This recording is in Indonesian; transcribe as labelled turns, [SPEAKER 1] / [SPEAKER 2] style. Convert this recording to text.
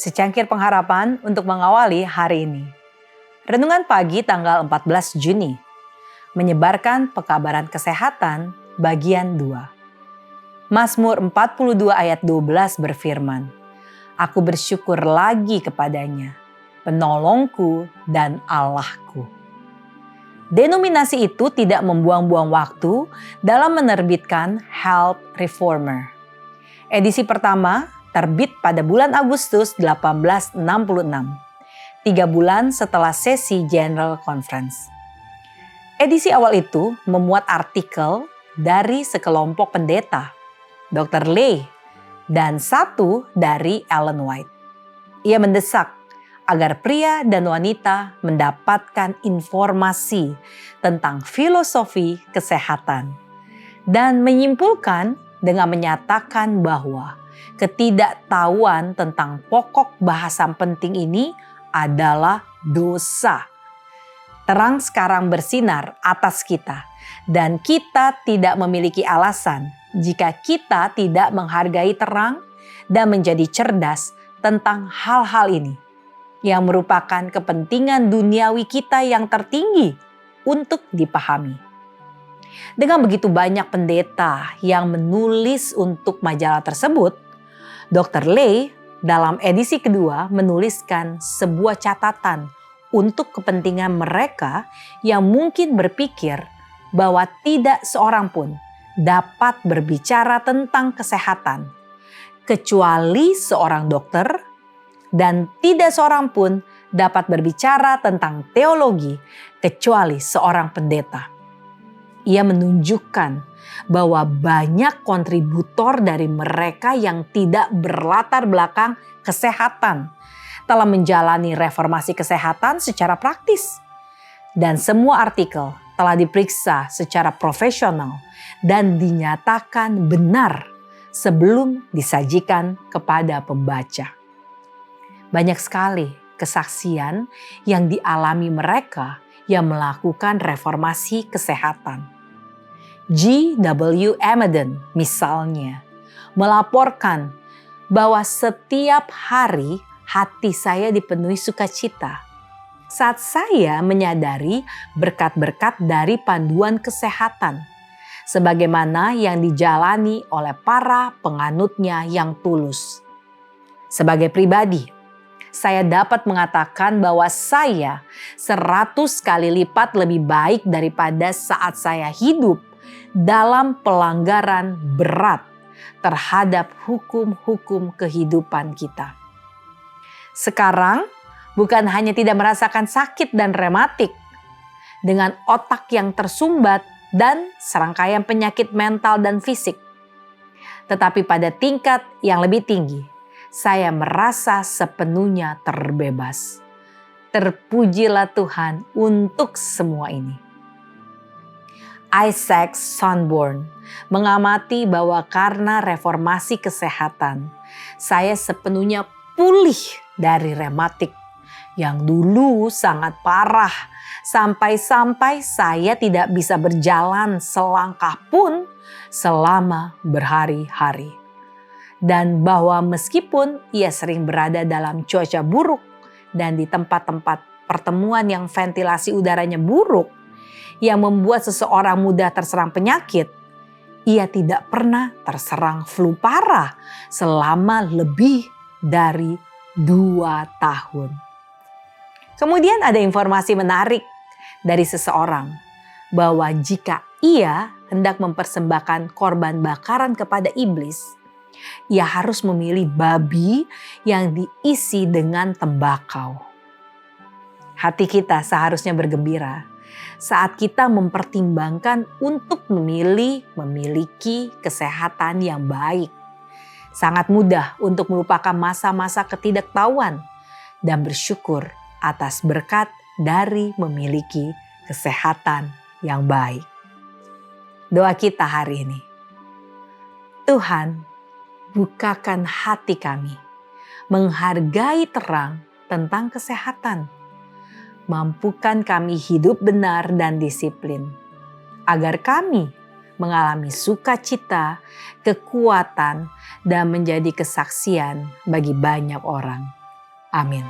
[SPEAKER 1] Secangkir pengharapan untuk mengawali hari ini. Renungan pagi tanggal 14 Juni. Menyebarkan pekabaran kesehatan bagian 2. Mazmur 42 ayat 12 berfirman, "Aku bersyukur lagi kepadanya, penolongku dan Allahku." Denominasi itu tidak membuang-buang waktu dalam menerbitkan Health Reformer. Edisi pertama terbit pada bulan Agustus 1866, 3 bulan setelah sesi General Conference. Edisi awal itu memuat artikel dari sekelompok pendeta, Dr. Lay, dan satu dari Ellen White. Ia mendesak agar pria dan wanita mendapatkan informasi tentang filosofi kesehatan dan menyimpulkan dengan menyatakan bahwa ketidaktahuan tentang pokok bahasan penting ini adalah dosa. Terang sekarang bersinar atas kita, dan kita tidak memiliki alasan jika kita tidak menghargai terang dan menjadi cerdas tentang hal-hal ini, yang merupakan kepentingan duniawi kita yang tertinggi untuk dipahami. Dengan begitu banyak pendeta yang menulis untuk majalah tersebut, Dr. Lay dalam edisi kedua menuliskan sebuah catatan untuk kepentingan mereka yang mungkin berpikir bahwa tidak seorang pun dapat berbicara tentang kesehatan kecuali seorang dokter, dan tidak seorang pun dapat berbicara tentang teologi kecuali seorang pendeta. Ia menunjukkan bahwa banyak kontributor dari mereka yang tidak berlatar belakang kesehatan telah menjalani reformasi kesehatan secara praktis. Dan semua artikel telah diperiksa secara profesional dan dinyatakan benar sebelum disajikan kepada pembaca. Banyak sekali kesaksian yang dialami mereka yang melakukan reformasi kesehatan. G.W. Emeden misalnya melaporkan bahwa setiap hari hati saya dipenuhi sukacita saat saya menyadari berkat-berkat dari panduan kesehatan sebagaimana yang dijalani oleh para penganutnya yang tulus. Sebagai pribadi, saya dapat mengatakan bahwa saya 100 kali lipat lebih baik daripada saat saya hidup dalam pelanggaran berat terhadap hukum-hukum kehidupan kita. Sekarang bukan hanya tidak merasakan sakit dan rematik, dengan otak yang tersumbat dan serangkaian penyakit mental dan fisik, tetapi pada tingkat yang lebih tinggi, saya merasa sepenuhnya terbebas. Terpujilah Tuhan untuk semua ini. Isaac Sanborn mengamati bahwa karena reformasi kesehatan, saya sepenuhnya pulih dari rematik yang dulu sangat parah, sampai-sampai saya tidak bisa berjalan selangkah pun selama berhari-hari. Dan bahwa meskipun ia sering berada dalam cuaca buruk dan di tempat-tempat pertemuan yang ventilasi udaranya buruk, yang membuat seseorang mudah terserang penyakit, ia tidak pernah terserang flu parah selama lebih dari 2 tahun. Kemudian ada informasi menarik dari seseorang bahwa jika ia hendak mempersembahkan korban bakaran kepada iblis, ia harus memilih babi yang diisi dengan tembakau. Hati kita seharusnya bergembira saat kita mempertimbangkan untuk memiliki kesehatan yang baik. Sangat mudah untuk melupakan masa-masa ketidaktahuan dan bersyukur atas berkat dari memiliki kesehatan yang baik. Doa kita hari ini. Tuhan, bukakan hati kami, menghargai terang tentang kesehatan. Mampukan kami hidup benar dan disiplin, agar kami mengalami sukacita, kekuatan, dan menjadi kesaksian bagi banyak orang. Amin.